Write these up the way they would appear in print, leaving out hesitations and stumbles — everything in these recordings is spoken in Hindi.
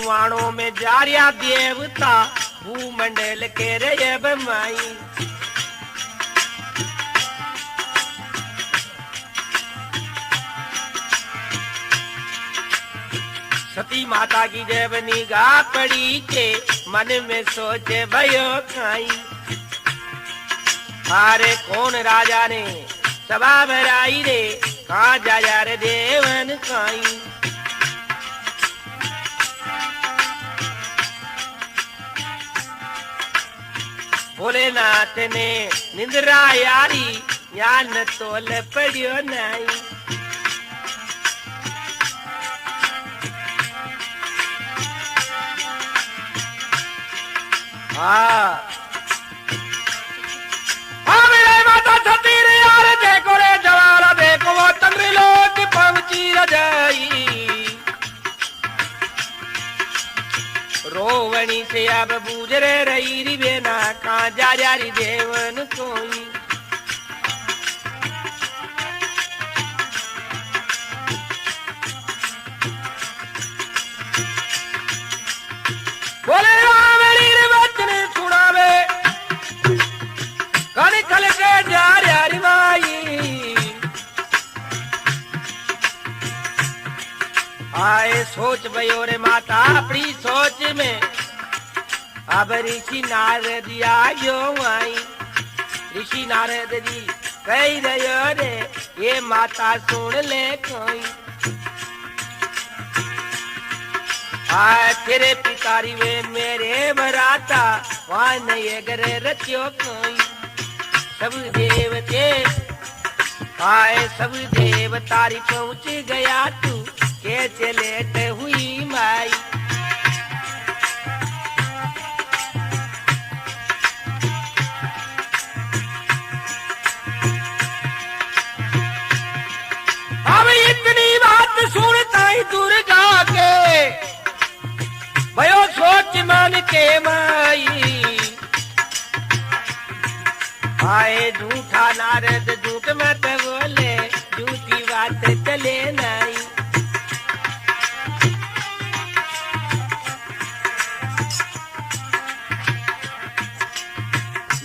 पुराणों में जारिया देवता भूमंडल के रे बमाई। सती माता की जब निगाह पड़ी के मन में सोचे भयो खाई। अरे कौन राजा ने सभा भराई रे, कहाँ जा रे देवन काई। भोलेनाथ ने निंद्रा यारी, या न तोल पड़ियो नाई। माता सती रे यार देखो रे जवाला, देखो वो चंद्रलोक पहुंची रजाई। रोवणी से अब बूझ रे रही री बेना, कहाँ जा री देवन कोई। बोले रावणी रे वचन सुनावे, कल चल के जा री माई। आए सोच भयो रे माता अपनी सोच में, अब ऋषि नारद आयो आई। ऋषि नारद जी कह रहे रे, ये माता सुन ले कोई। तेरे पितारी वे मेरे बराता, वहाँ नहीं गरे रचियो कोई। सब देवते आए, सब देवतारी पहुँच गया तू, कैसे लेट हुई माई। अब इतनी बात सुनता ही दुर्गा के भयो सोच मन के माई। आए झूठा नारद झूठ मत बोले, झूठी बात चले नहीं।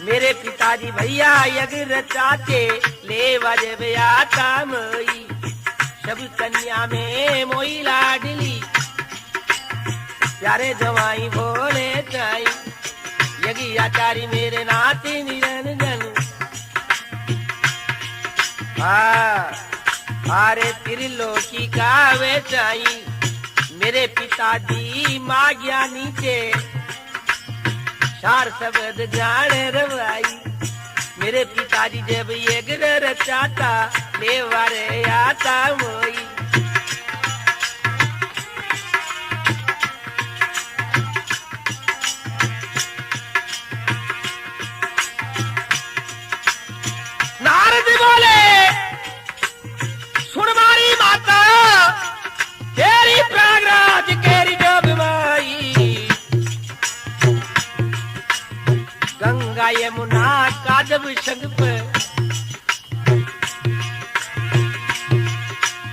मेरे पिताजी भैया यज्ञ रचाते, ले वजब आता मोई। सब कन्या में मोई लाडली, प्यारे जवाई भोले जाई। यज्ञ आचारी मेरे नाते निरंजन। अरे त्रिलोकी का वे चाई। मेरे पिताजी माँ ज्ञानी थे, चार शब्द जान रवाई। मेरे पिताजी जब यज्ञ रचाता, ले वारे आता मोई। नारद बोले सुन मारी माता, तेरी प्रयागराज केरी जब माई। गंगा यमुना का जब संग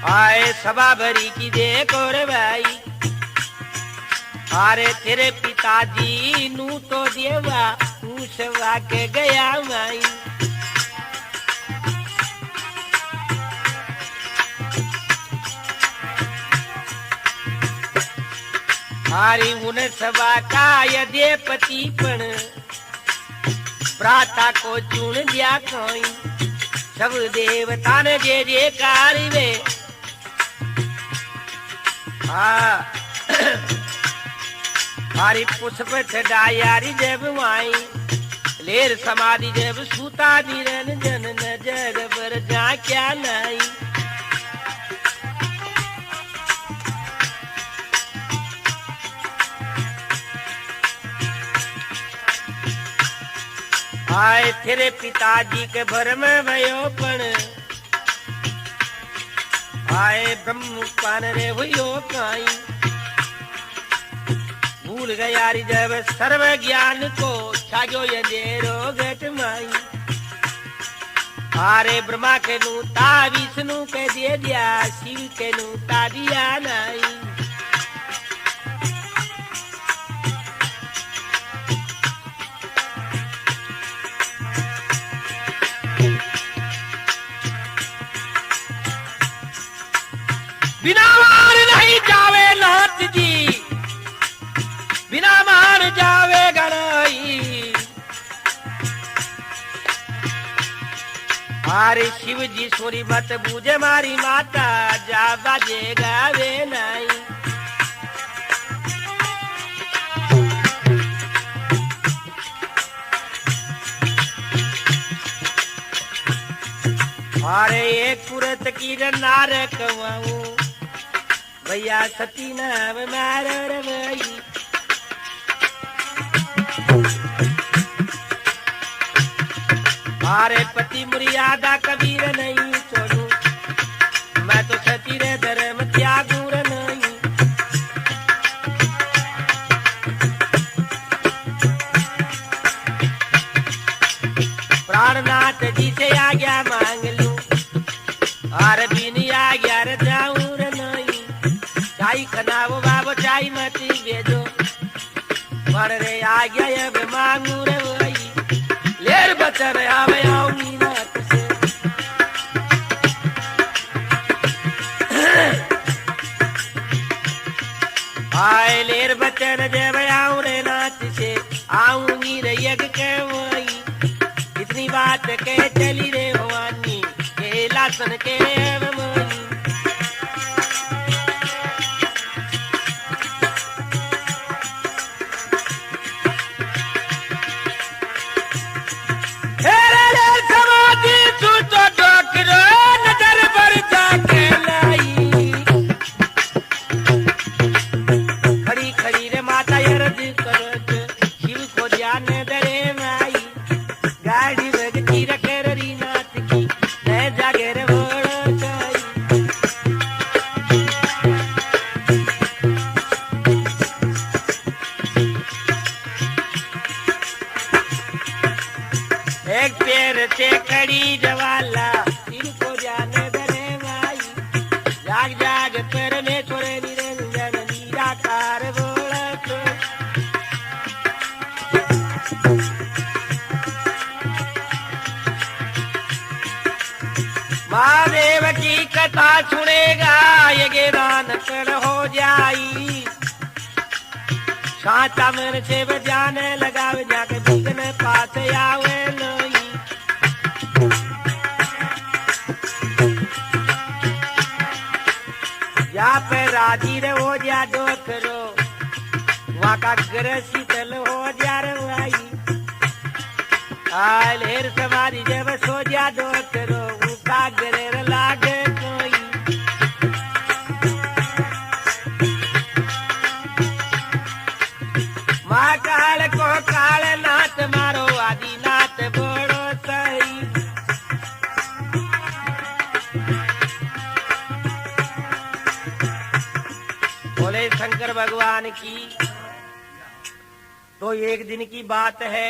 आए, सभा भरी की देखो रे भाई। अरे तेरे पिताजी नू तो देवा, तू सवा के गया माई। हारी उन सभा का यदि पतिपन, प्राता को चुन दिया कोई। सब देवता ने जे जे कारवे। हारी पुष्प चढ़ायारी जब माई, लेर समाधि जब सूता निरंजन। नजर पर जा क्या नहीं। आए तेरे पिताजी के भरम भयो पण, आए ब्रह्म पान रे भयो काई। भूल गया री जब सर्व ज्ञान को, छाजो ये देरो घट माई। आरे ब्रह्मा के नूता विष्णु के दे दिया, शिव के नूता दिया नहीं। अरे शिव जी सोरी मत बूझे मारी माता जा बाजे गावे नहीं। अरे एक पुरत की नार कवाऊ भैया सती नाम मारो रे भाई। अरे पति मुरियादा कबीर नहीं छोड़ू मैं तो सती रे धर्म त्यागू रे नहीं। प्राणनाथ जी से आज्ञा मांग लूं और बिनी आज्ञा रे जाऊं रे नहीं। चाई खनावो बाबो चाई मती भेजो पर रे आज्ञा अब मांगू रे भाई। लेर बचन आवे आऊंगी नाथ से आए लेर बचन जब आऊं रे नाथ से आऊंगी रे यज्ञ के वही। इतनी बात कह चली रे भवानी के लासन के मोही। एक पैर से कड़ी जवाला इनको जाने दरे माई। जाग जाग परमेश्वर निरंजन निराकार बोलत। महादेव की कथा सुनेगा ये ज्ञान कर हो जाई। साचा मन से बजाने लगा जाके बिगन पास आवे नहीं। या पे राजी रे हो जा दो करो वहाँ का ग्रह शीतल हो जा रे भाई। लेर सवारी जब सो जा दो करो उसका ग्रह लागे कोई। माँ काल को काल नाथ मारो आदि नाथ बड़ो सही। बोले शंकर भगवान की। तो एक दिन की बात है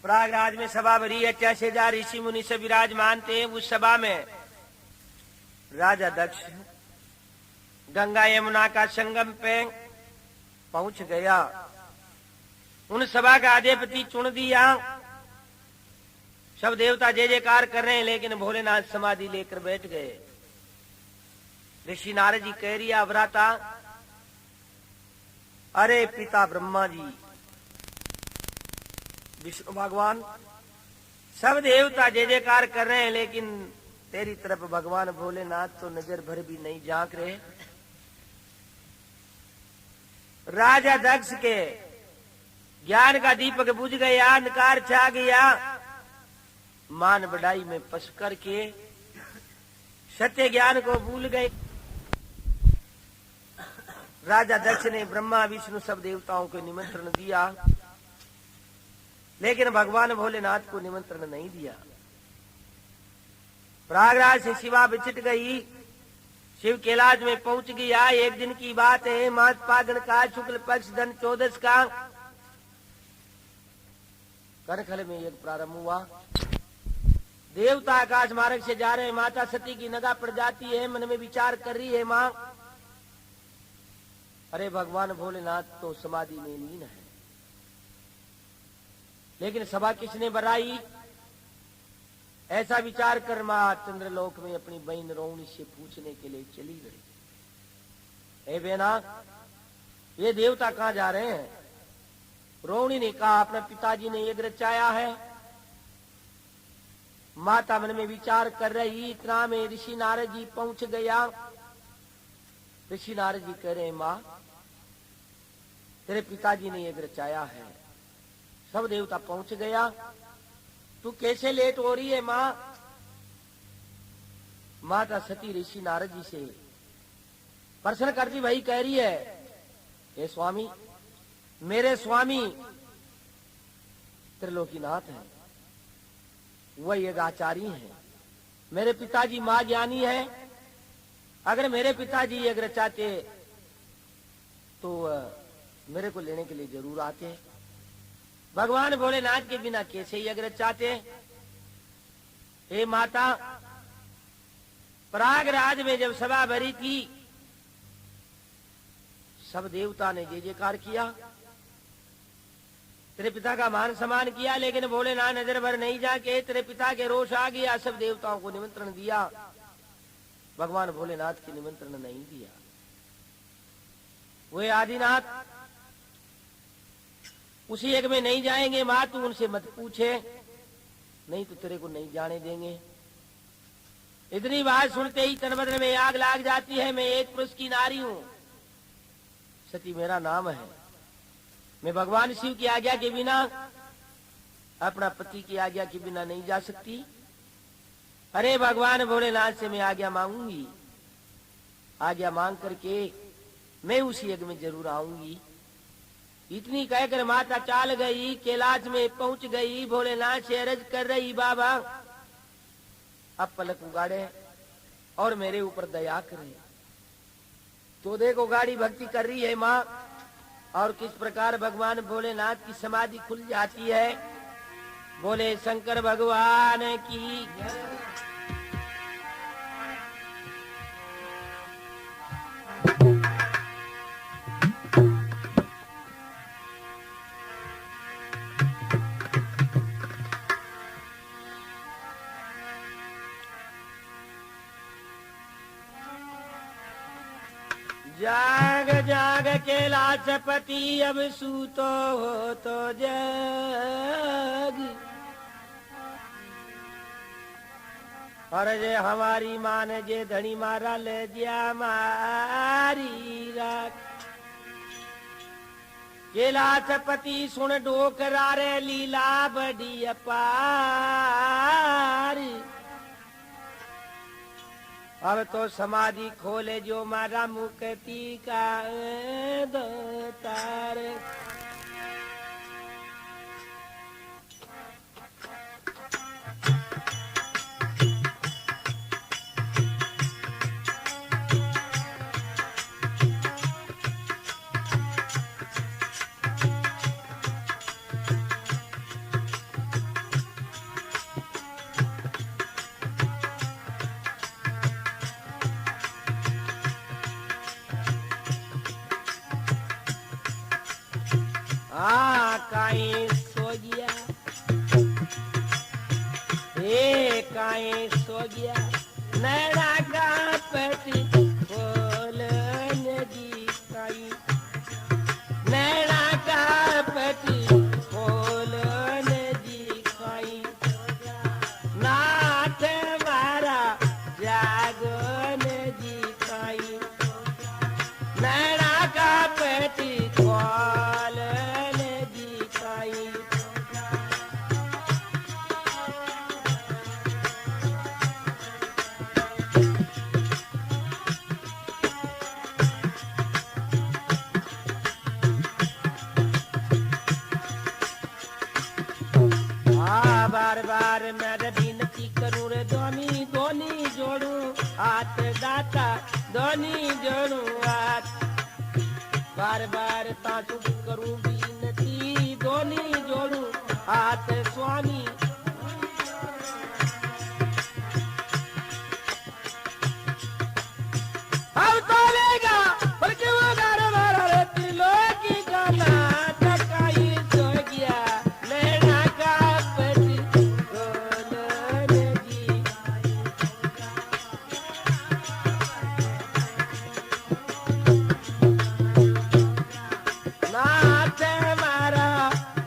प्रयागराज में सभा भरी है। 80,000 ऋषि मुनि से विराजमान थे। उस सभा में राजा दक्ष गंगा यमुना का संगम पे पहुंच गया। उन सभा का अधिपति चुन दिया। सब देवता जय जयकार कर रहे हैं लेकिन भोलेनाथ समाधि लेकर बैठ गए। ऋषि नारद जी कह रही अवराता अरे पिता ब्रह्मा जी विष्णु भगवान सब देवता जय जयकार कर रहे हैं लेकिन तेरी तरफ भगवान भोलेनाथ तो नजर भर भी नहीं झांक रहे। राजा दक्ष के ज्ञान का दीपक बुझ गया, अंधकार छा गया। मान बढ़ाई में पस करके सत्य ज्ञान को भूल गए। राजा दक्ष ने ब्रह्मा विष्णु सब देवताओं को निमंत्रण दिया लेकिन भगवान भोलेनाथ को निमंत्रण नहीं दिया। प्रयागराज से शिवा विचिट गई। शिव कैलाश में पहुंच गया। एक दिन की बात है, मास फागुन का शुक्ल पक्ष धन 14 का करखल में यज्ञ प्रारंभ हुआ। देवता आकाश मार्ग से जा रहे हैं। माता सती की नगा पड़ जाती है। मन में विचार कर रही है मां अरे भगवान भोलेनाथ तो समाधि में लीन है। लेकिन सभा किसने बनाई? ऐसा विचार कर मां चंद्रलोक में अपनी बहन रोहिणी से पूछने के लिए चली गई। ए बेना ये देवता कहां जा रहे हैं? रोहिणी ने कहा अपने पिताजी ने यज्ञ रचाया है माता मन में विचार कर रही, इतना में ऋषि नारद जी पहुंच गया। ऋषि नारद जी कह रहे, माँ तेरे पिताजी ने यज्ञ रचाया है, सब देवता पहुंच गया, तू कैसे लेट हो रही है माँ? माता सती ऋषि नारद जी से प्रश्न करती भाई कह रही है, हे स्वामी, मेरे स्वामी त्रिलोकीनाथ है, वह यज्ञाचारी है, मेरे पिताजी माँ ज्ञानी है, अगर मेरे पिताजी यज्ञ रचाते तो मेरे को लेने के लिए जरूर आते। भगवान भोलेनाथ के बिना कैसे यज्ञ रचाते? हे माता, प्रयागराज में जब सभा भरी थी, सब देवता ने जय जयकार किया, तेरे पिता का मान सम्मान किया, लेकिन भोलेनाथ नजर भर नहीं जाके तेरे पिता के रोष आ गया, सब देवताओं को निमंत्रण दिया, भगवान भोलेनाथ की निमंत्रण नहीं दिया। वे आदिनाथ उसी यज्ञ में नहीं जाएंगे, मां तू उनसे मत पूछे, नहीं तो तेरे को नहीं जाने देंगे। इतनी बात सुनते ही तन बदन में आग लाग जाती है। मैं एक पुरुष की नारी हूं, सती मेरा नाम है, मैं भगवान शिव की आज्ञा के बिना, अपना पति की आज्ञा के बिना नहीं जा सकती। अरे भगवान भोलेनाथ से मैं आज्ञा मांगूंगी, आज्ञा मांग करके मैं उसी यज्ञ में जरूर आऊंगी। इतनी कहकर माता चाल गई, कैलाश में पहुंच गई, भोलेनाथ से अर्ज कर रही, बाबा अब पलक उगाड़े और मेरे ऊपर दया करे। तो देखो गाड़ी भक्ति कर रही है माँ, और किस प्रकार भगवान भोलेनाथ की समाधि खुल जाती है। बोले शंकर भगवान की। जाग जाग कैलाशपति अब सूतो हो तो जग, और जे हमारी मान जे धनी मारा ले दिया मारी राख। कैलाशपति सुन डोकरा रे लीला बड़ी अपार, अब तो समाधि खोले जो मारा मुक्ति का दोतार। काई सो गया, काई सो गया, नैना का पति खोलन जी काई, नैना का पति खोलन जी काई, नाथ मारा जागन जी काई, नैना का पति बार बार मैं विनती करूं रे, दोनी दोनी जोड़ू हाथ दाता, दोनी जोड़ू हाथ, बार बार तातु करूं विनती, दोनी जोड़ू हाथ स्वामी। अब तोलेगा बल्कि वो गार मारा रे, त्रिलोकी का नाथ काई सो गया, नैना का पति खोलन जी, नाथ मारा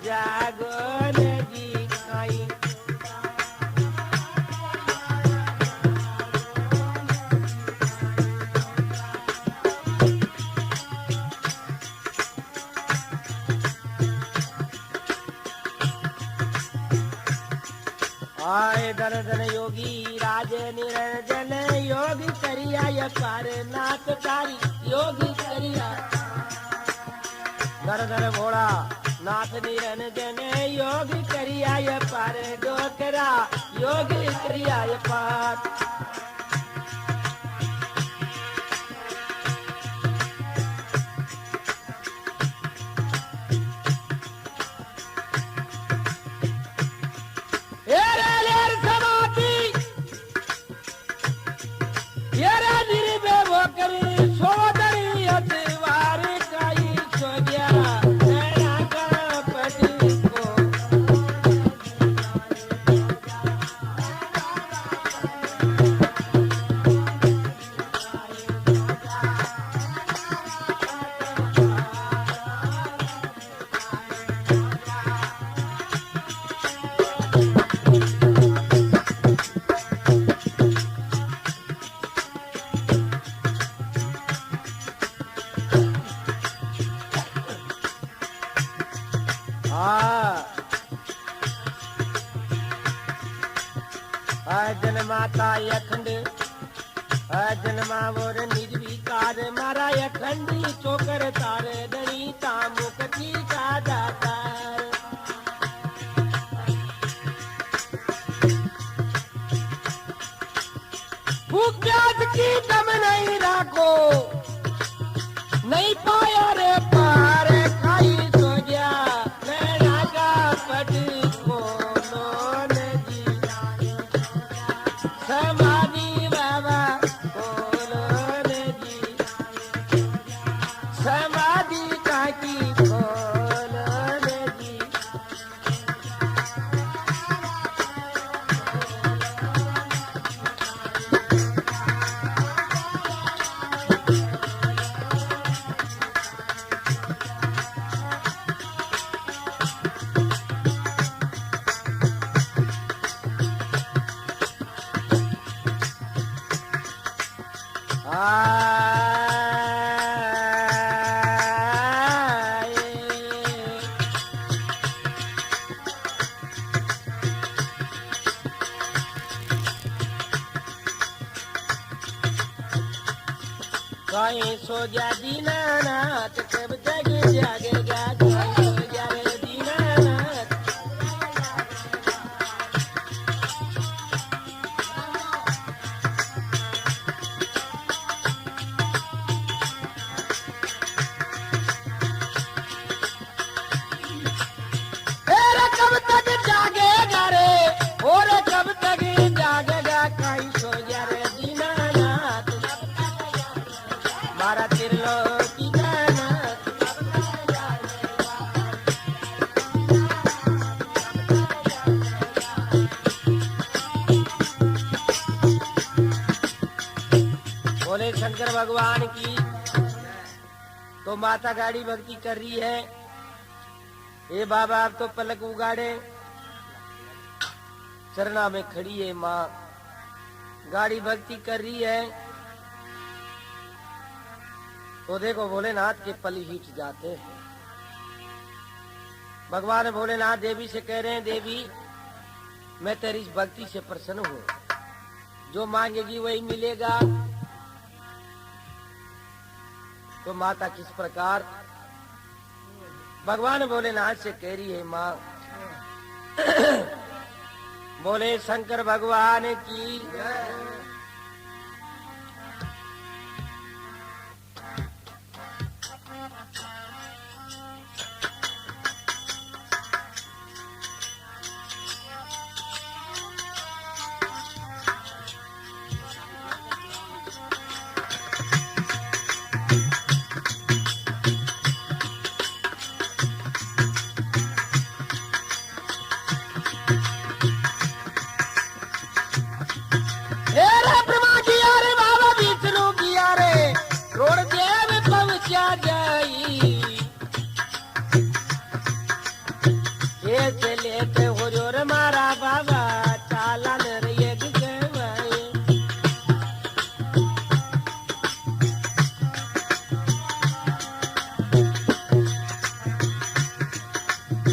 जागन जी काई। आए धन धन योगी राज निरंजन योगी करिया ये पार नाथ तारी योगी करिया धन धन भोला नाथ निरंजन योगी करिया ये पार डोकरा योगी करिया ये पार जन्माता अखंड जन्मा मोर निज विकार मारा अखंडी चोकर तार दणी तामुकती का दातार भूख प्यास की दम नहीं राखो नहीं पाया रे पार खाई सो गया नैना का पट समाधि बाबा बोलो रे जी समाधि काकी बोलो रे जी कहीं सो जा दीनानाथ कब तक जागेगा कहीं सो जा रे दीनानाथ कब तक जागेगा रे और कब तक जागेगा कहीं सो जा रे दीनानाथ मारा त्रिलोकी नाथ बोले शंकर भगवान की तो माता गाड़ी भक्ति कर रही है ए बाबा आप तो पलक उगाड़े चरना में खड़ी है माँ गाड़ी भक्ति कर रही है तो देखो भोलेनाथ के पल हिट जाते हैं भगवान भोलेनाथ देवी से कह रहे हैं देवी मैं तेरी इस भक्ति से प्रसन्न हूँ जो मांगेगी वही मिलेगा तो माता किस प्रकार भगवान भोलेनाथ से कह रही है माँ बोले शंकर भगवान की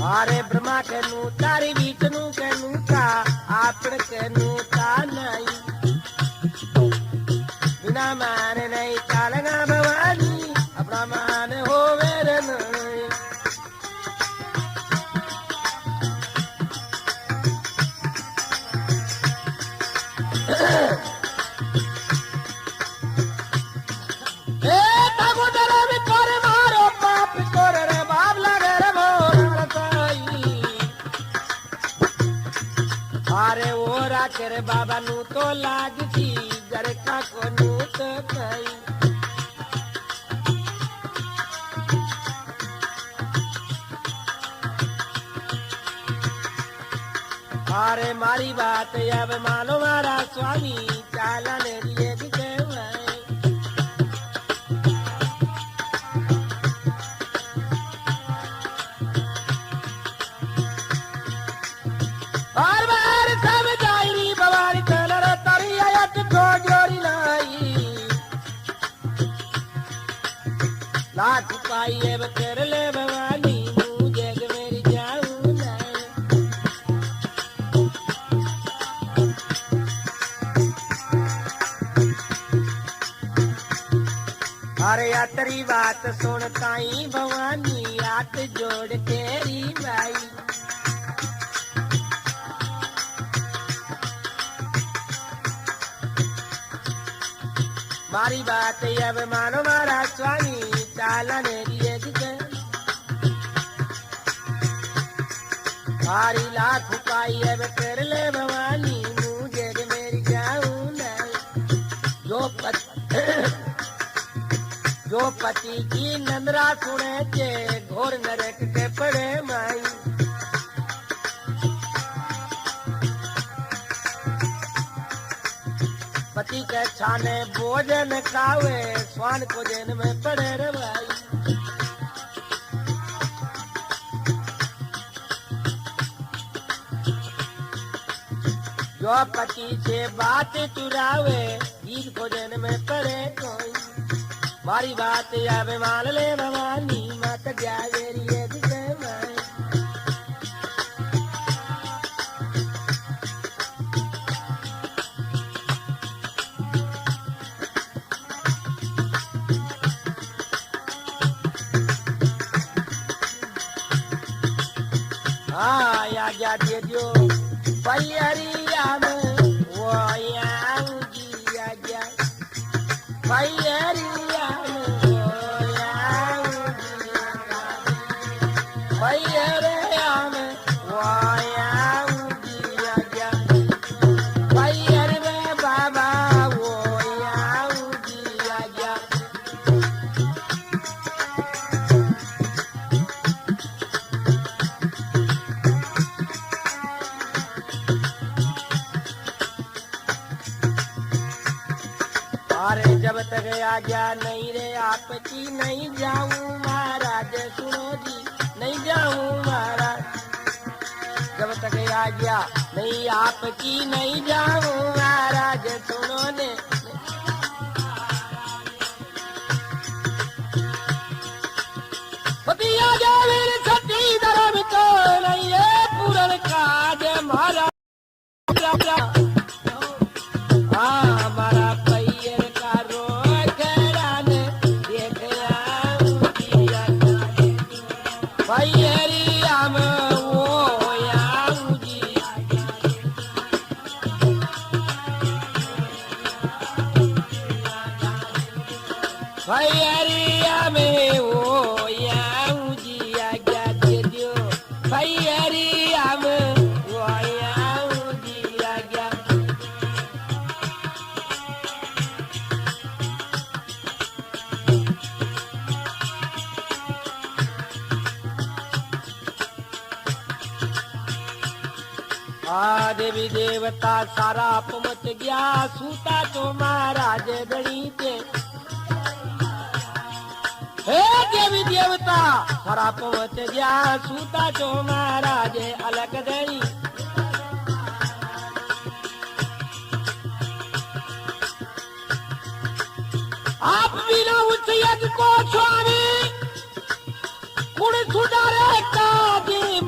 अरे ब्रह्मा कहनु तारी विष्णु कहनु का आपण कहनु ता नहीं बिना मान नहीं चालना भवानी अपना मान हो मेरे नहीं अरे वो राखेरे बाबा नू तो लागती गरका को नू तो कई अरे मारी बात अब मानो मारा स्वामी चालने लिए लाख पाई अब कर ले भवानी नू जग मेरी जाऊं ना अरे यात्री बात सुन ताई भवानी हाथ जोड़ तेरी भाई मारी बात अब मानो मारा स्वामी चालने लिए भारी लाख पाई अब कर ले भवानी मुझे मेरी जाऊं जो पति की नंदरा सुने चे घोर नरक के पड़े माई पति के छाने भोजन खावे स्वान को दिन में पड़े रे भाई जो पति से बात चुरावे ईद को दिन में पड़े कोई मारी बात आवे मान ले भवानी मत जावे रे दिखे भाई या दे दो पैरिया में वो आऊंगी आजा पैरिया में वो आऊंगी पैरिया में वो आऊंगी आजा पैर में बाबा वो आऊंगी आजा अरे जब तक आज्ञा नहीं रे आपकी नहीं जाऊं महाराज सुनो जी नहीं जाऊं महाराज जब तक आज्ञा नहीं आपकी नहीं जाऊं महाराज सुनो ने पतिया जावीर सती धर्म तो नहीं है पूर्ण काज महाराज हमारा भैया में वो आऊं जी आज्ञा दे दो भैया में वो आऊं जी आज्ञा देवी देवता सारा पमच गया सूता तो महाराज गणी थे हे देवी देवता सारा पमच गया सूता तो महाराज अलग दई आप बिना उस यज्ञ को स्वामी कुण सुधारे काजी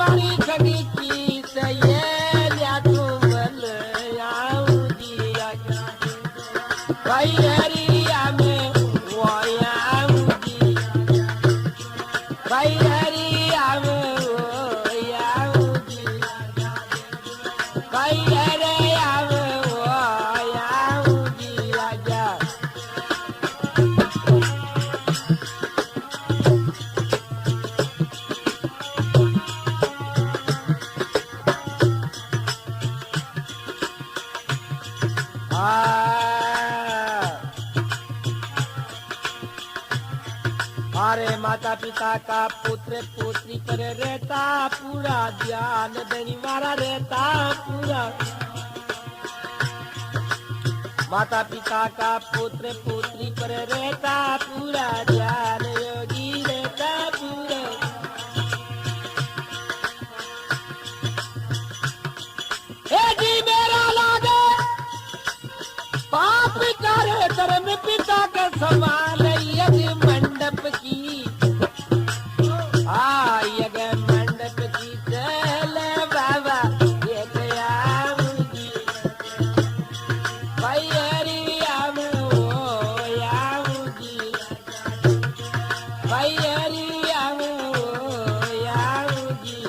भैरिया में वो आऊंगी, भैरिया में वो आऊंगी, भैरिया में वो आऊंगी आजा। हमारे माता पिता का पुत्र पुत्री पर रहता पूरा ध्यान, धनी मारा रहता पूरा। माता पिता का पुत्र पुत्री पर रहता पूरा ध्यान, योगी रहता पूरा। हे जी मेरा लागे पाप करे धर्म पिता के समान, यज्ञ मंडप की यज्ञ मंडप की चले बाबा ये आऊंगी, भैरिया में वो आऊंगी, भैरिया में वो आऊंगी,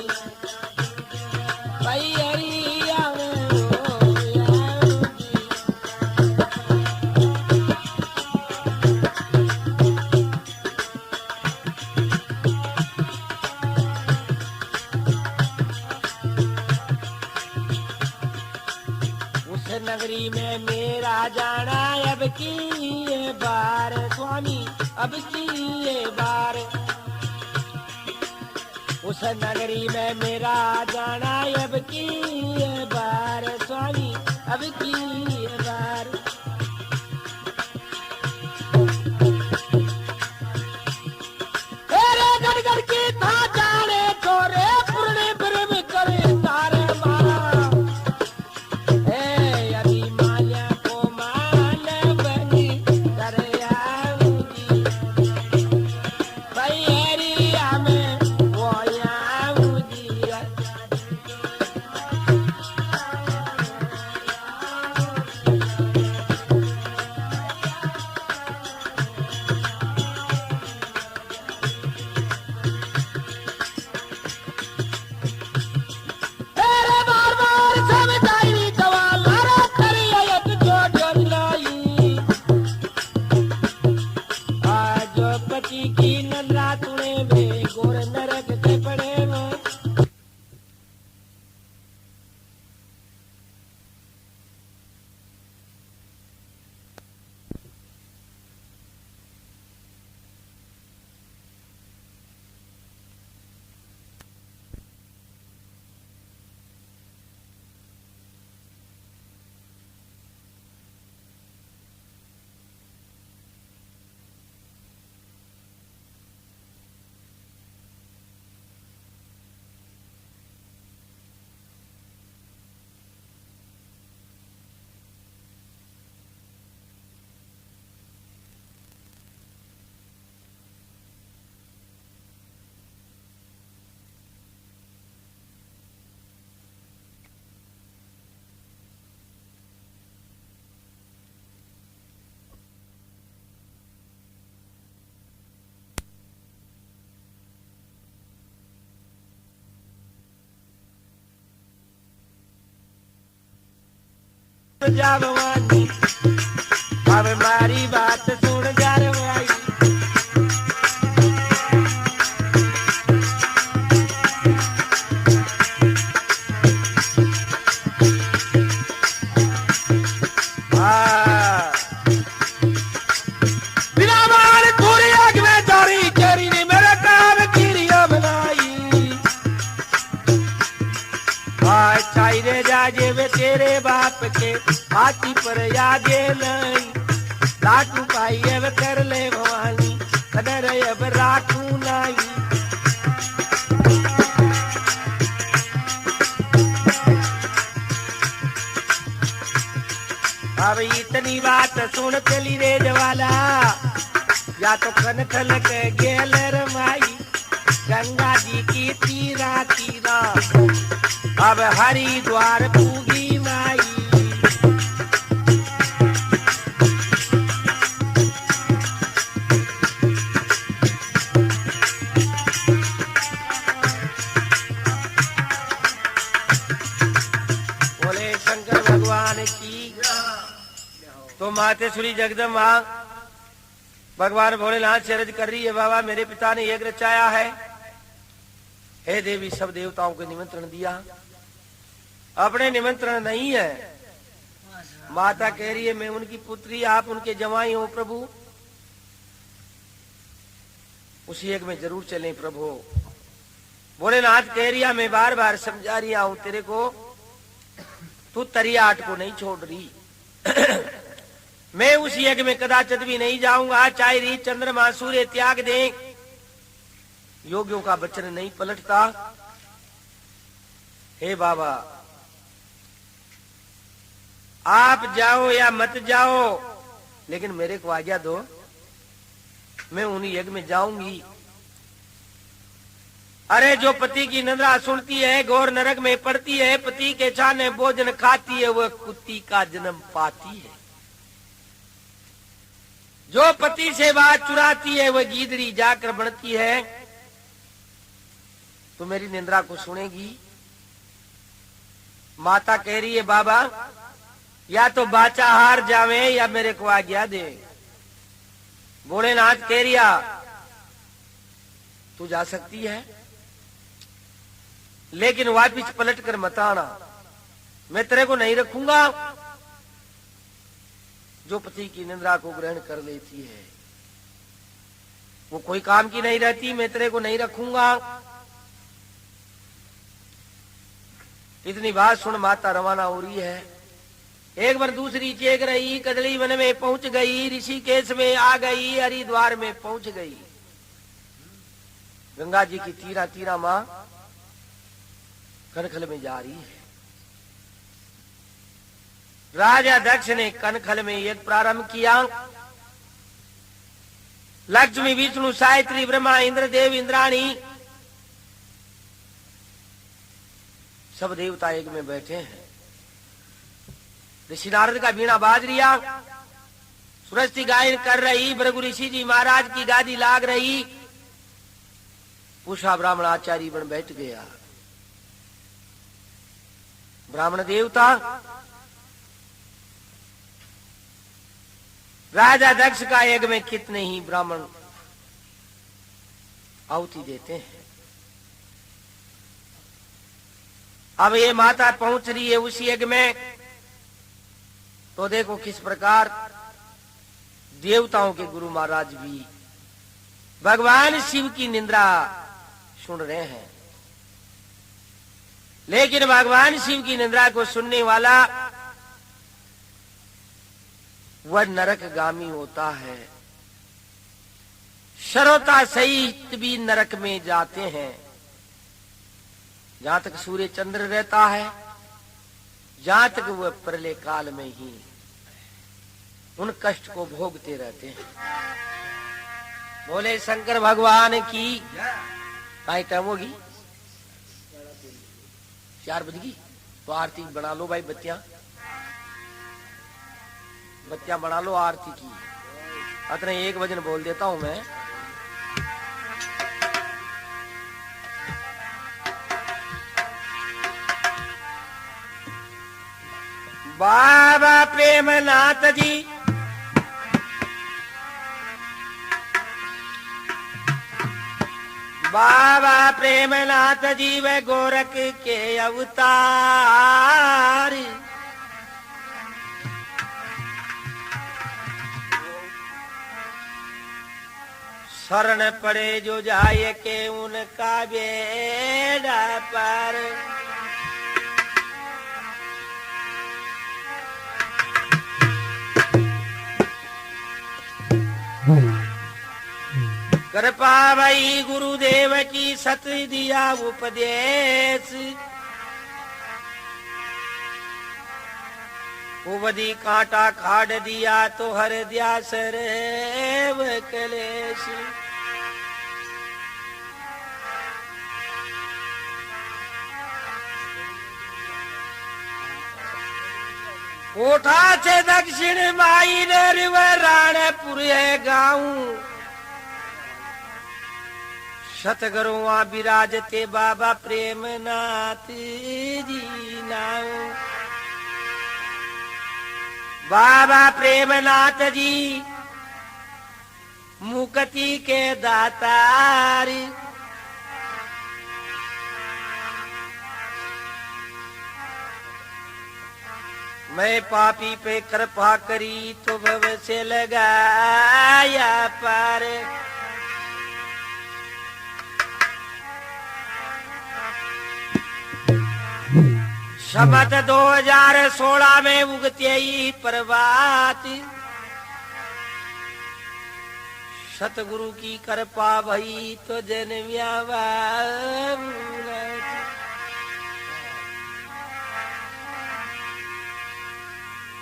भैरिया में वो आऊंगी। नगरी में मेरा जाना अब की ये बार स्वामी, अब की ये बार। उस नगरी में मेरा जाना अब की ये बार स्वामी, अब की ये बार। तेरे गड़गड़ की था जाने छोरे पूर्ण प्रेम करे तारे मारा। जावानी अब मारी बात सुन जारवाई, बिना मार पूरी आग में जारी चेरी ने मेरे काम गिरिया बनाई। चाहिए जाजे वे तेरे बाप के हाथी पर यादे नहीं, लाटू पाई अब कर ले भवानी कदर अब राखू नहीं। अब इतनी बात सुन चली रे जवाला, या तो खन खन के गेल रमाई गंगा जी की तीरा तीरा, अब हरिद्वार पूगी माई। तो मातेश्वरी जगदम्बा भगवान भोलेनाथ से अर्ज कर रही है, बाबा मेरे पिता ने यज्ञ रचाया है, हे देवी सब देवताओं को निमंत्रण दिया, अपने निमंत्रण नहीं है। माता कह रही है मैं उनकी पुत्री, आप उनके जवाई हो प्रभु, उसी यज्ञ में जरूर चलें प्रभु। भोलेनाथ कह रही है मैं बार बार समझा रही हूं तेरे को, तू तरियाट को नहीं छोड़ रही। मैं उस यज्ञ में कदाचित भी नहीं जाऊंगा, चाहे री चंद्रमा सूर्य त्याग दे, योगियों का वचन नहीं पलटता। हे बाबा आप जाओ या मत जाओ, लेकिन मेरे को आज्ञा दो, मैं उन्हीं यज्ञ में जाऊंगी। अरे जो पति की निंदा सुनती है, घोर नरक में पड़ती है, पति के छाने भोजन खाती है, वह कुत्ती का जन्म पाती है। जो पति से बात चुराती है, वह गीदड़ी जाकर बढ़ती है। तो मेरी निंदा को सुनेगी? माता कह रही है बाबा या तो बाचा हार जावे या मेरे को आज्ञा दे। भोलेनाथ कह रिया तू जा सकती है, लेकिन वापिस पलट कर मत आना, मैं तेरे को नहीं रखूंगा। जो पति की निंदा को ग्रहण कर लेती है वो कोई काम की नहीं रहती, मैं तेरे को नहीं रखूंगा। इतनी बात सुन माता रवाना हो रही है। एक बार दूसरी चेक रही, कदली वन में पहुंच गई, ऋषिकेश में आ गई, हरिद्वार में पहुंच गई। गंगा जी की तीरा तीरा मां कनखल में जा रही है। राजा दक्ष ने कनखल में यज्ञ प्रारंभ किया। लक्ष्मी विष्णु सावित्री ब्रह्मा इंद्र देव इंद्राणी सब देवता यज्ञ में बैठे हैं। ऋषि नारद का बीणा बाज रिया, सुरस्ती गायन कर रही, भृगु ऋषि जी महाराज की गादी लाग रही। पूषा ब्राह्मण आचार्य बन बैठ गया। ब्राह्मण देवता राजा दक्ष का यज्ञ में कितने ही ब्राह्मण आहुति देते हैं। अब ये माता पहुंच रही है उस यज्ञ में, तो देखो किस प्रकार देवताओं के गुरु महाराज भी भगवान शिव की निंदा सुन रहे हैं। लेकिन भगवान शिव की निंदा को सुनने वाला वह नरकगामी होता है। श्रोता सहित भी नरक में जाते हैं। जहां तक सूर्य चंद्र रहता है, जहां तक वह प्रलय काल में ही उन कष्ट को भोगते रहते हैं। बोले शंकर भगवान की। काई टाइम होगी? 4 बजेगी। तो आरती बना लो भाई, बत्तियां बना लो आरती की। अतने 1 बजन बोल देता हूं मैं। बाबा प्रेमनाथ जी बाबा प्रेमनाथ जी वे गोरख के अवतार। शरण पड़े जो जाए के उनका बेड़ा पर। कृपा भई गुरुदेव की सत दिया उपदेश। उपदी कांटा खाड़ दिया तो हर दिया सरेव कलेश। कोठा से दक्षिण माई राणपुर है गाँव। सतगुरुआ विराजते बाबा प्रेमनाथ जी नाम। बाबा प्रेमनाथ जी मुक्ति के दातार, मैं पापी पे कृपा करी तो भव से लगाया पार। समत 2016 में उगते ही प्रभात, सतगुरु की कृपा भई तो जन्मिया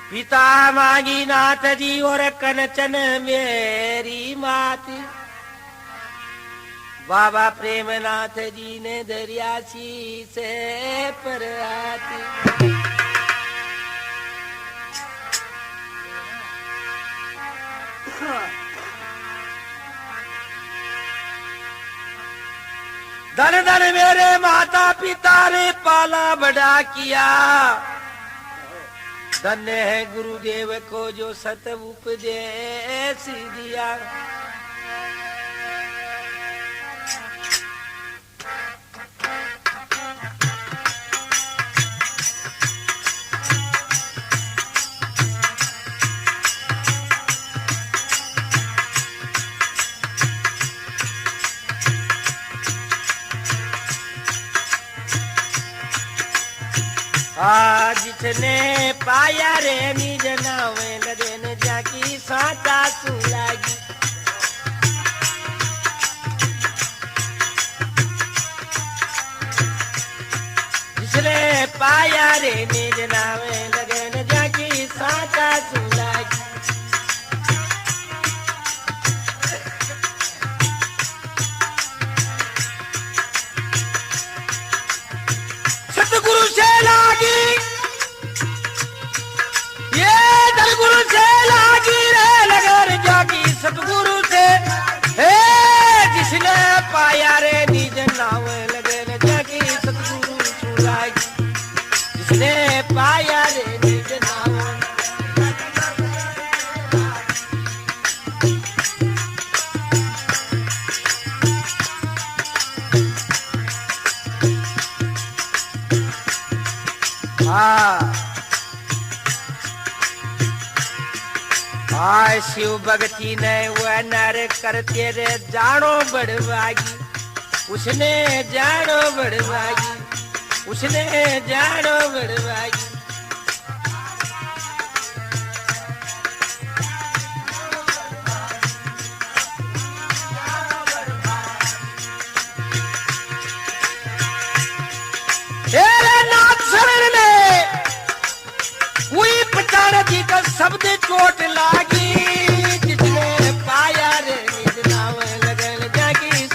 पिता मांगी नाथ जी और कनचन मेरी मात। बाबा प्रेमनाथ जी ने दरियासी से पर आती। धन धन मेरे माता पिता ने पाला बड़ा किया, धन्य है गुरुदेव को जो सत उपदेश दिया। जिसने पाया रे निज नावे लगन जाकी साता सुलागी। जिसने पाया रे निज नावे लगन जाकी साता सुलागी। सतगुरु से लागी ये सतगुरु से लागी रे लगन जागी। सतगुरु से हे जिसने पाया रे निज नाव लगन जागी। सतगुरु सुलागी जिसने पाया रे निज नाव। आय शिव भक्ति ने वह नर करते रे जानो बड़वागी। उसने जानो बड़वागी, उसने जानो बड़वागी। जी का शब्द चोट लागी। जिसने पाया रे निज नाव लगन जागी।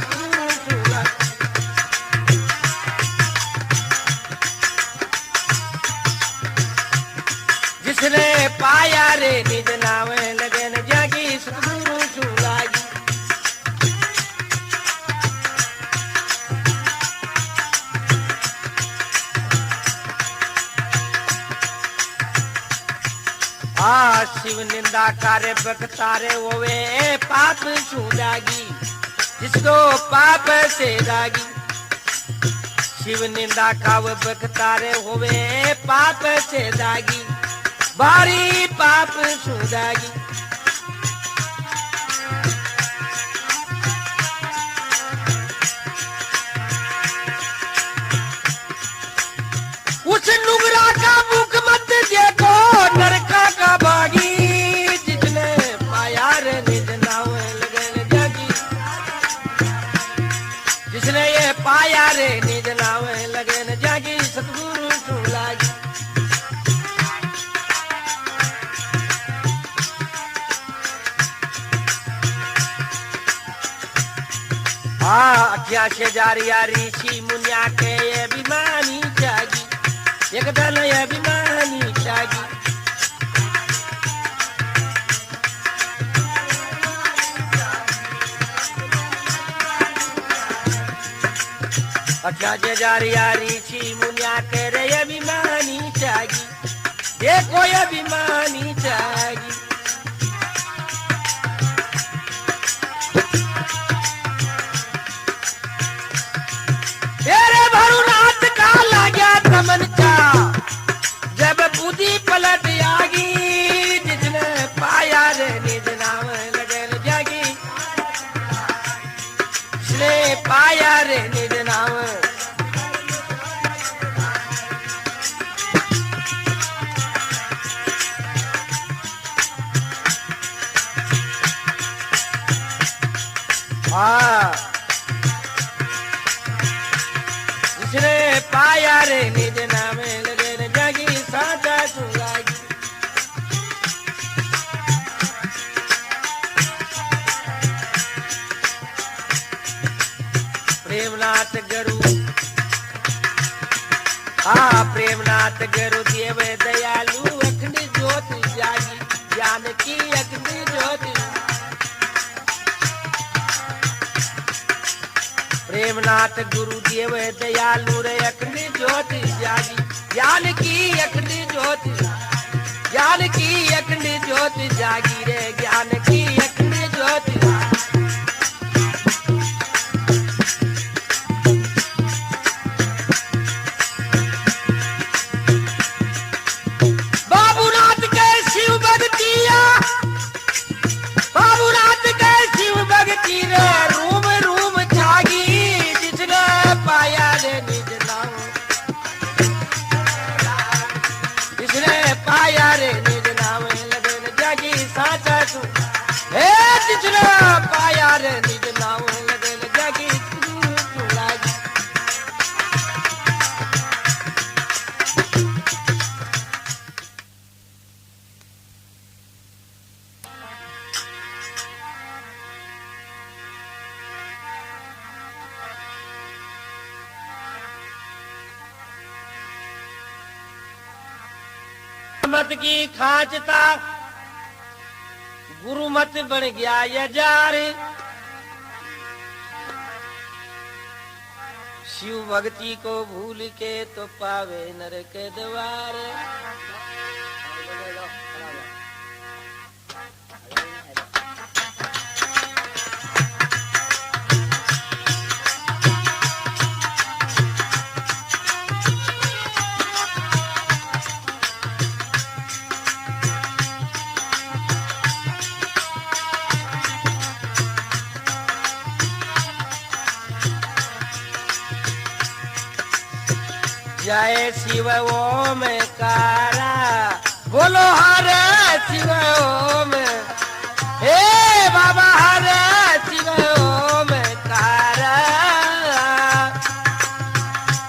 जिसने पाया रे निज नाव लगन जागी। सतगुरु सुलागी शिव निंदा कार्य बकतारे होवे पाप सुरागी। जिसको पाप से रागी शिव निंदा काव बकतारे होवे पाप से रागी। बारी पाप सुरागी उस नुगरा का मुख मत देखो नरका का बागी। जिसने पाया रे निज नाव लगन जागी। जिसने ये पाया रे निज नाव लगन जागी। सतगुरु सुलागी अख्या से जारिया ऋषि मुनिया के ये अभिमानी जागी। एक दल अभिमानी जागी अख्या से जारिया ऋषि मुनिया के रे अभिमानी जागी। ये कोई अभिमानी जागी तेरे भरुनाथ का लाग्या थमन चा जब बुद्धि पलट आगी जिसने पाया रे निज नाम लगन जागी जिसने पाया रे निज नाम जिसने पाया रे निज नाम लगन जागी साचा सुगागी प्रेमनाथ गुरु प्रेमनाथ गुरु देव दयालु अग्नि ज्योति जागी ज्ञान की अग्नि ज्योति प्रेमनाथ गुरुदेव दयालु रे अग्नि ज्योति जागी ज्ञान की अग्नि ज्योति ज्ञान की अग्नि ज्योति जागी रे ज्ञान की अग्नि ज्योति बाबूनाथ के शिव भक्तिया बाबूनाथ के शिव भक्ति रे रूम रूम जागी पाया रे निज नाम जिसने पाया रे निज नाम लगन जागी साचा तू हे जिसने पाया रे निज नाम लगन जागी तू लागी मत की खांचता गुरु मत बन गया यजार शिव भक्ति को भूल के तो पावे नरक द्वार जय शिव ओम कारा बोलो हरे शिव ओम हे बाबा हरे शिव ओम कारा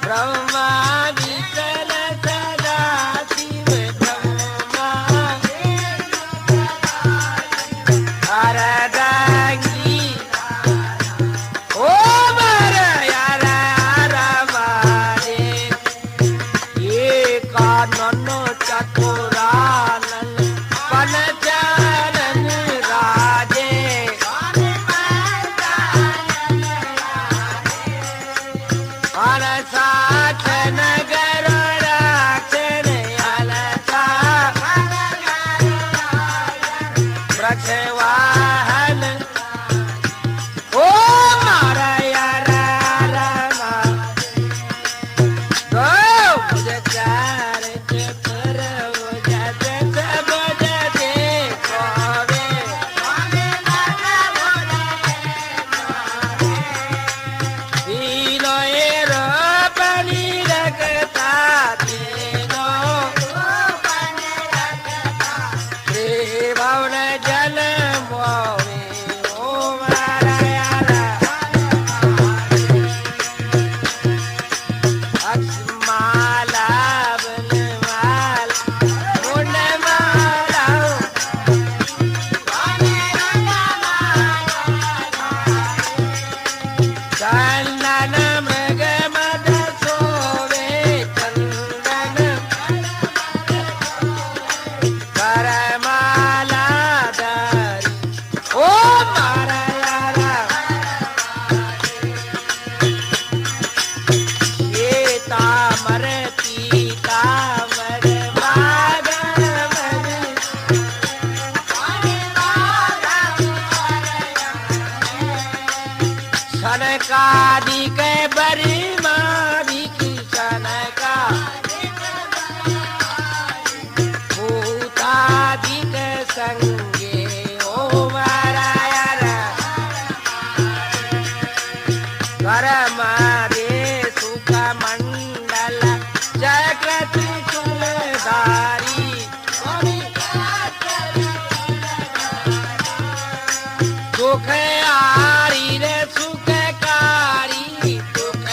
ब्रह्मा विठल सदा शिव ब्रह्मा हरदांगी ओम नन्नो चतुरानन पन जानन राजे अनसाथ नगर राक्षन अलसा वृक्षवाहन ओ मारया रामा दे सुख मंडल चक्र त्रिशूलधारी सुख आरी रे सुखकारी सुख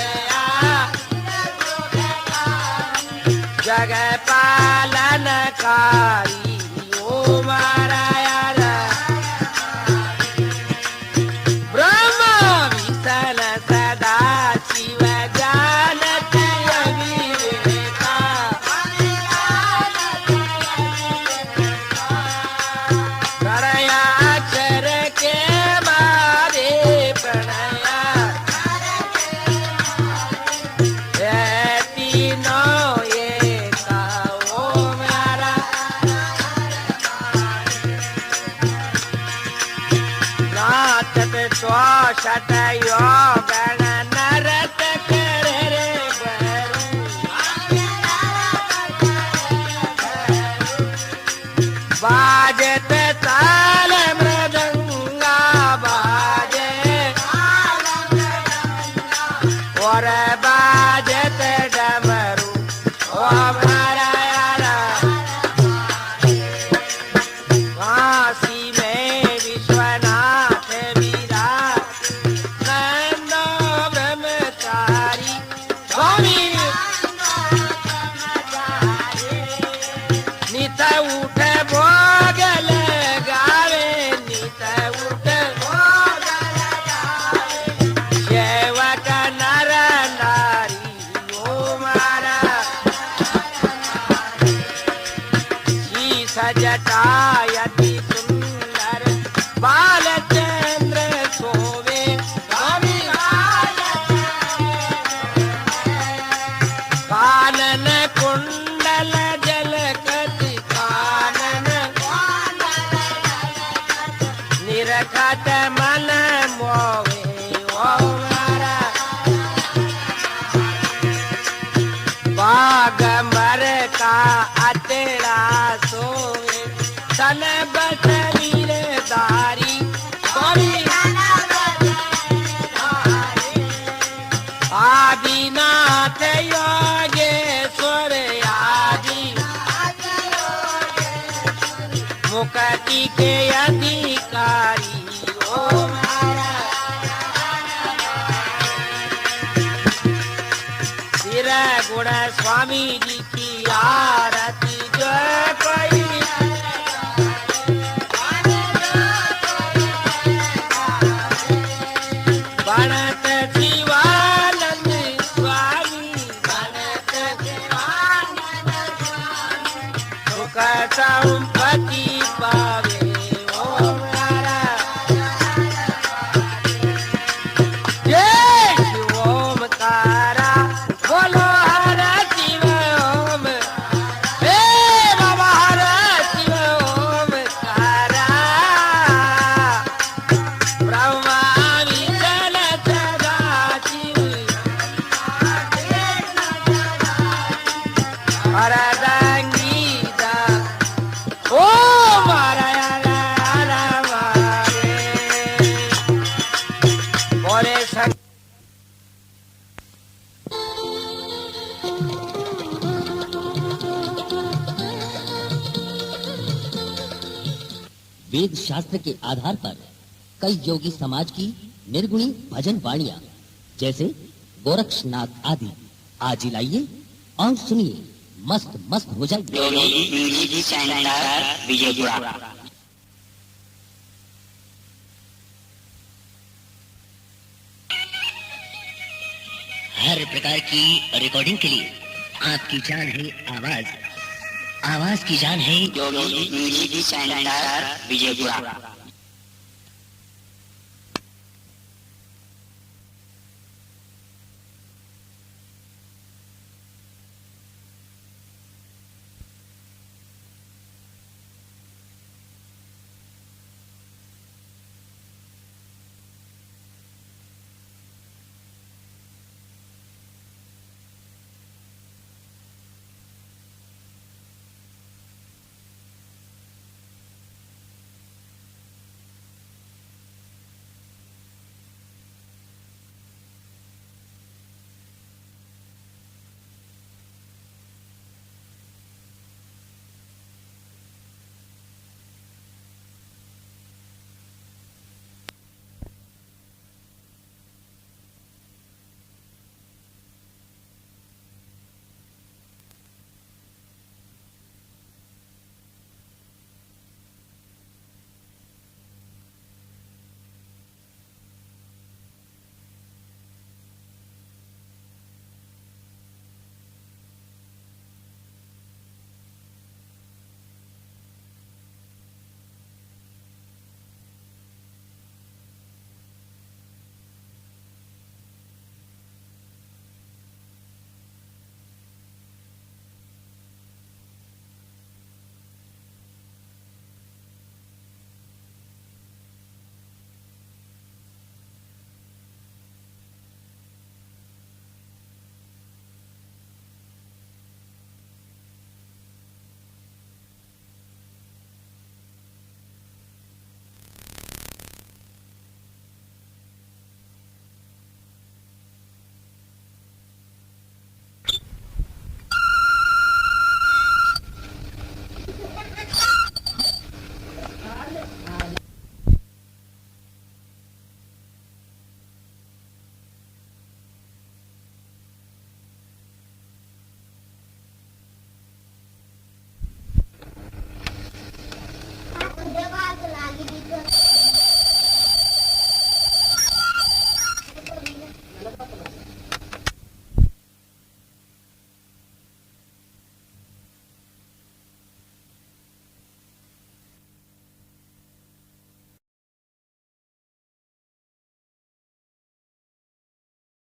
जग पालनकारी ओ मारायार ब्रह्म विठल सदा शिव जानती अविवेका प्रणयाक्षर के मारे प्रणया तीनों एका ओ मारा नाचत श्वासत योगण नरत करे रे बरू बाजत ताल मृदंगा बाजे और बाजत डमरू ओ मारायारा काशी में विश्वनाथ विराज नंदो ब्रह्मचारी स्वामी नित उठ भोग लगावे नित उठ सेवक नर नारी ओ मारा शीश जटायति सुंदर बालचंद्र सोवे स्वामी कानन कुंडल जलकति कानन निरखत मन मोवे ओ मारा बागमर का अतड़ा सोवे तन बसरीर दारी स्वामी आदिनाथ योगेश्वर आदि मुक्ति के अधिकारी ओ मारा सिर गुण स्वामी जी की आरती जो कोई बनत शिवानंद स्वामी बनत सुख संपत्ति पावे ओ मारा जय शिव ओमकारा बोलो हर शिव ओम हे बाबा हर शिव ओमकारा ब्रह्मा विठल सदा शिव हरदंगीदा ओ मारायारा मारे बोले संग वेद शास्त्र के आधार पर कई योगी समाज की निर्गुणी भजन वाणियां जैसे गोरक्षनाथ आदि आज लाइए और सुनिए, मस्त मस्त हो जाइए। योगी म्यूजिक सेंटर विजयपुरा। हर प्रकार की रिकॉर्डिंग के लिए आपकी जान है आवाज, आवाज की जान है योगी म्यूजिक सेंटर विजयपुरा।